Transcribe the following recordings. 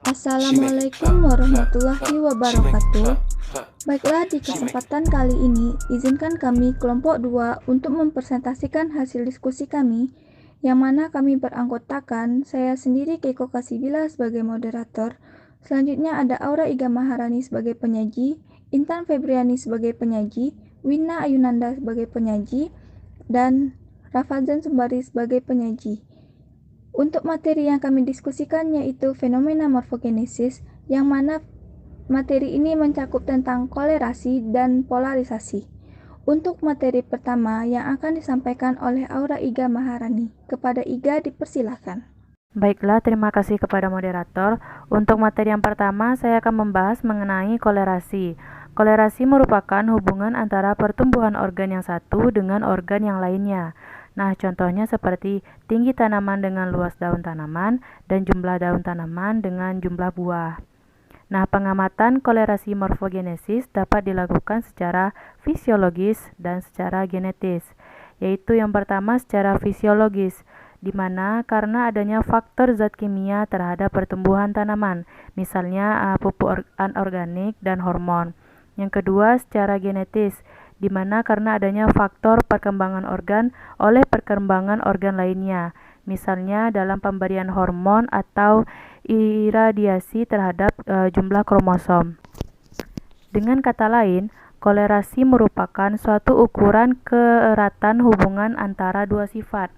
Assalamualaikum warahmatullahi wabarakatuh. Baiklah, di kesempatan kali ini, izinkan kami kelompok 2 untuk mempresentasikan hasil diskusi kami, yang mana kami beranggotakan saya sendiri Keiko Kasibila sebagai moderator. Selanjutnya ada Aura Iga Maharani sebagai penyaji, Intan Febriani sebagai penyaji, Wina Ayunanda sebagai penyaji, dan Rafadzan Sumbari sebagai penyaji. Untuk materi yang kami diskusikan yaitu fenomena morfogenesis, yang mana materi ini mencakup tentang kolerasi dan polarisasi. Untuk materi pertama yang akan disampaikan oleh Aura Iga Maharani. Kepada Iga dipersilahkan. Baiklah, terima kasih kepada moderator. Untuk materi yang pertama, saya akan membahas mengenai kolerasi. Kolerasi merupakan hubungan antara pertumbuhan organ yang satu dengan organ yang lainnya. Nah, contohnya seperti tinggi tanaman dengan luas daun tanaman dan jumlah daun tanaman dengan jumlah buah. Nah, pengamatan kolerasi morfogenesis dapat dilakukan secara fisiologis dan secara genetis, yaitu yang pertama secara fisiologis, di mana karena adanya faktor zat kimia terhadap pertumbuhan tanaman, misalnya pupuk anorganik dan hormon. Yang kedua secara genetis, di mana karena adanya faktor perkembangan organ oleh perkembangan organ lainnya, misalnya dalam pemberian hormon atau iradiasi terhadap jumlah kromosom. Dengan kata lain, kolerasi merupakan suatu ukuran keeratan hubungan antara dua sifat.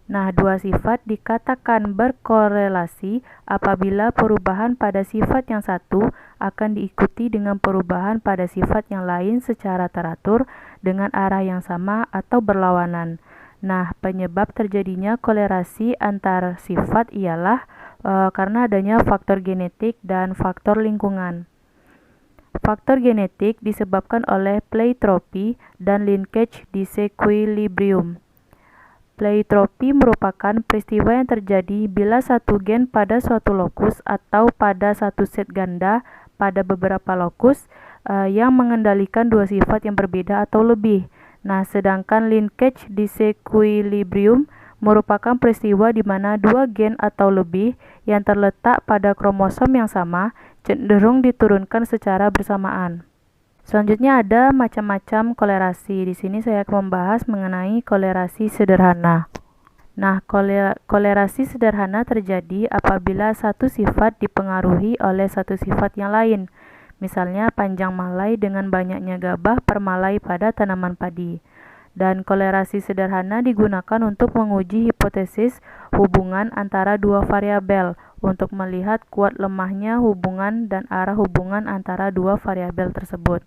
Nah, dua sifat dikatakan berkorelasi apabila perubahan pada sifat yang satu akan diikuti dengan perubahan pada sifat yang lain secara teratur dengan arah yang sama atau berlawanan. Nah, penyebab terjadinya kolerasi antar sifat ialah karena adanya faktor genetik dan faktor lingkungan. Faktor genetik disebabkan oleh pleiotropy dan linkage disequilibrium. Pleiotropy merupakan peristiwa yang terjadi bila satu gen pada suatu lokus atau pada satu set ganda pada beberapa lokus yang mengendalikan dua sifat yang berbeda atau lebih. Nah, sedangkan linkage disequilibrium merupakan peristiwa di mana dua gen atau lebih yang terletak pada kromosom yang sama cenderung diturunkan secara bersamaan. Selanjutnya ada macam-macam kolerasi. Di sini saya akan membahas mengenai kolerasi sederhana. Nah, kolerasi sederhana terjadi apabila satu sifat dipengaruhi oleh satu sifat yang lain. Misalnya panjang malai dengan banyaknya gabah per malai pada tanaman padi. Dan kolerasi sederhana digunakan untuk menguji hipotesis hubungan antara dua variabel untuk melihat kuat lemahnya hubungan dan arah hubungan antara dua variabel tersebut.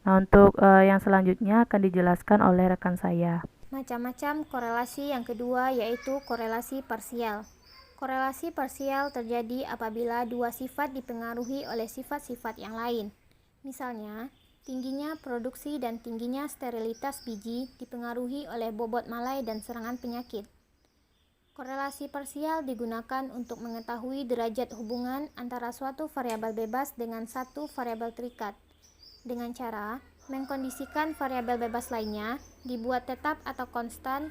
Nah, untuk yang selanjutnya akan dijelaskan oleh rekan saya. Macam-macam korelasi yang kedua yaitu korelasi parsial. Korelasi parsial terjadi apabila dua sifat dipengaruhi oleh sifat-sifat yang lain. Misalnya, tingginya produksi dan tingginya sterilitas biji dipengaruhi oleh bobot malai dan serangan penyakit. Korelasi parsial digunakan untuk mengetahui derajat hubungan antara suatu variabel bebas dengan satu variabel terikat, dengan cara mengkondisikan variabel bebas lainnya dibuat tetap atau konstan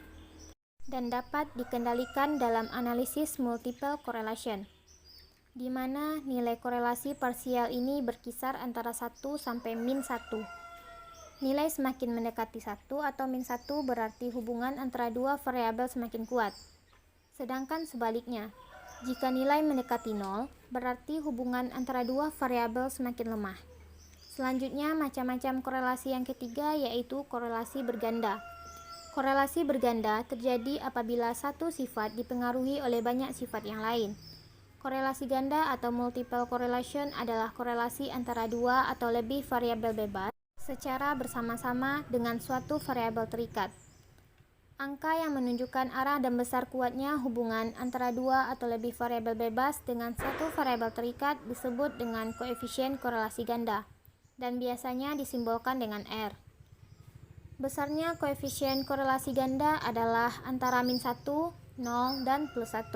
dan dapat dikendalikan dalam analisis multiple correlation, di mana nilai korelasi parsial ini berkisar antara 1 sampai min 1. Nilai semakin mendekati 1 atau min 1 berarti hubungan antara dua variabel semakin kuat. Sedangkan sebaliknya, jika nilai mendekati 0, berarti hubungan antara dua variabel semakin lemah. Selanjutnya, macam-macam korelasi yang ketiga yaitu korelasi berganda. Korelasi berganda terjadi apabila satu sifat dipengaruhi oleh banyak sifat yang lain. Korelasi ganda atau multiple correlation adalah korelasi antara dua atau lebih variabel bebas secara bersama-sama dengan suatu variabel terikat. Angka yang menunjukkan arah dan besar kuatnya hubungan antara dua atau lebih variabel bebas dengan satu variabel terikat disebut dengan koefisien korelasi ganda, dan biasanya disimbolkan dengan R. Besarnya koefisien korelasi ganda adalah antara min 1, 0, dan plus 1.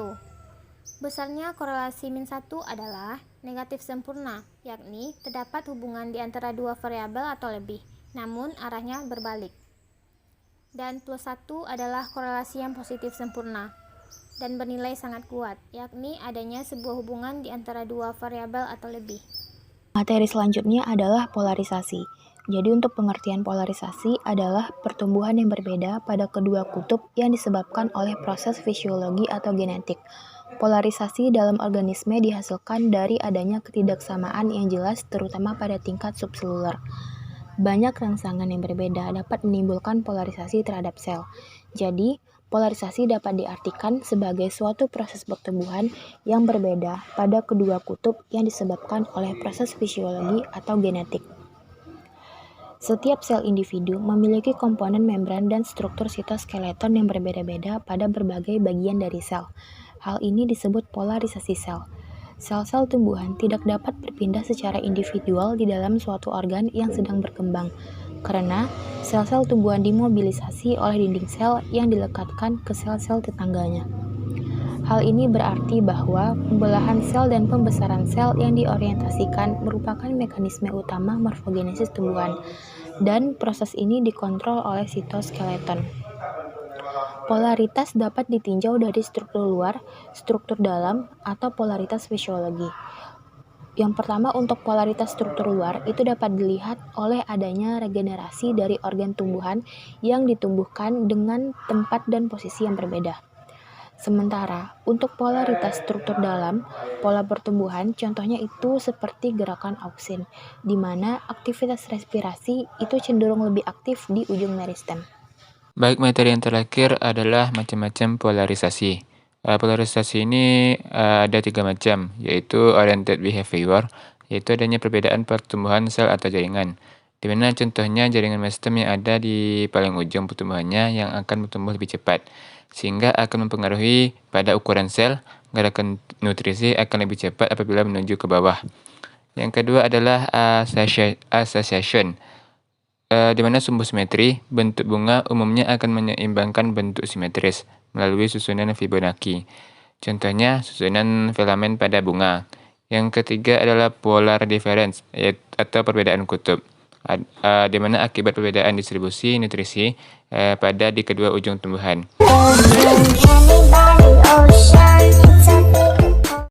Besarnya korelasi min 1 adalah negatif sempurna, yakni terdapat hubungan di antara dua variabel atau lebih, namun arahnya berbalik. Dan plus 1 adalah korelasi yang positif sempurna, dan bernilai sangat kuat, yakni adanya sebuah hubungan di antara dua variabel atau lebih. Materi selanjutnya adalah polarisasi. Jadi untuk pengertian polarisasi adalah pertumbuhan yang berbeda pada kedua kutub yang disebabkan oleh proses fisiologi atau genetik. Polarisasi dalam organisme dihasilkan dari adanya ketidaksamaan yang jelas terutama pada tingkat subseluler. Banyak rangsangan yang berbeda dapat menimbulkan polarisasi terhadap sel. Jadi, polarisasi dapat diartikan sebagai suatu proses pertumbuhan yang berbeda pada kedua kutub yang disebabkan oleh proses fisiologi atau genetik. Setiap sel individu memiliki komponen membran dan struktur sitoskeleton yang berbeda-beda pada berbagai bagian dari sel. Hal ini disebut polarisasi sel. Sel-sel tumbuhan tidak dapat berpindah secara individual di dalam suatu organ yang sedang berkembang, karena sel-sel tumbuhan dimobilisasi oleh dinding sel yang dilekatkan ke sel-sel tetangganya. Hal ini berarti bahwa pembelahan sel dan pembesaran sel yang diorientasikan merupakan mekanisme utama morfogenesis tumbuhan, dan proses ini dikontrol oleh sitoskeleton. Polaritas dapat ditinjau dari struktur luar, struktur dalam, atau polaritas fisiologi. Yang pertama, untuk polaritas struktur luar itu dapat dilihat oleh adanya regenerasi dari organ tumbuhan yang ditumbuhkan dengan tempat dan posisi yang berbeda. Sementara, untuk polaritas struktur dalam, pola pertumbuhan contohnya itu seperti gerakan auksin, di mana aktivitas respirasi itu cenderung lebih aktif di ujung meristem. Baik, materi yang terakhir adalah macam-macam polarisasi. Polarisasi ini ada 3 macam, yaitu oriented behavior, yaitu adanya perbedaan pertumbuhan sel atau jaringan, di mana contohnya jaringan meristem yang ada di paling ujung pertumbuhannya yang akan bertumbuh lebih cepat, sehingga akan mempengaruhi pada ukuran sel. Gerakan nutrisi akan lebih cepat apabila menuju ke bawah. Yang kedua adalah association, di mana sumbu simetri, bentuk bunga umumnya akan menyeimbangkan bentuk simetris melalui susunan Fibonacci. Contohnya, susunan filamen pada bunga. Yang ketiga adalah polar difference, atau perbedaan kutub, di mana akibat perbedaan distribusi nutrisi pada di kedua ujung tumbuhan.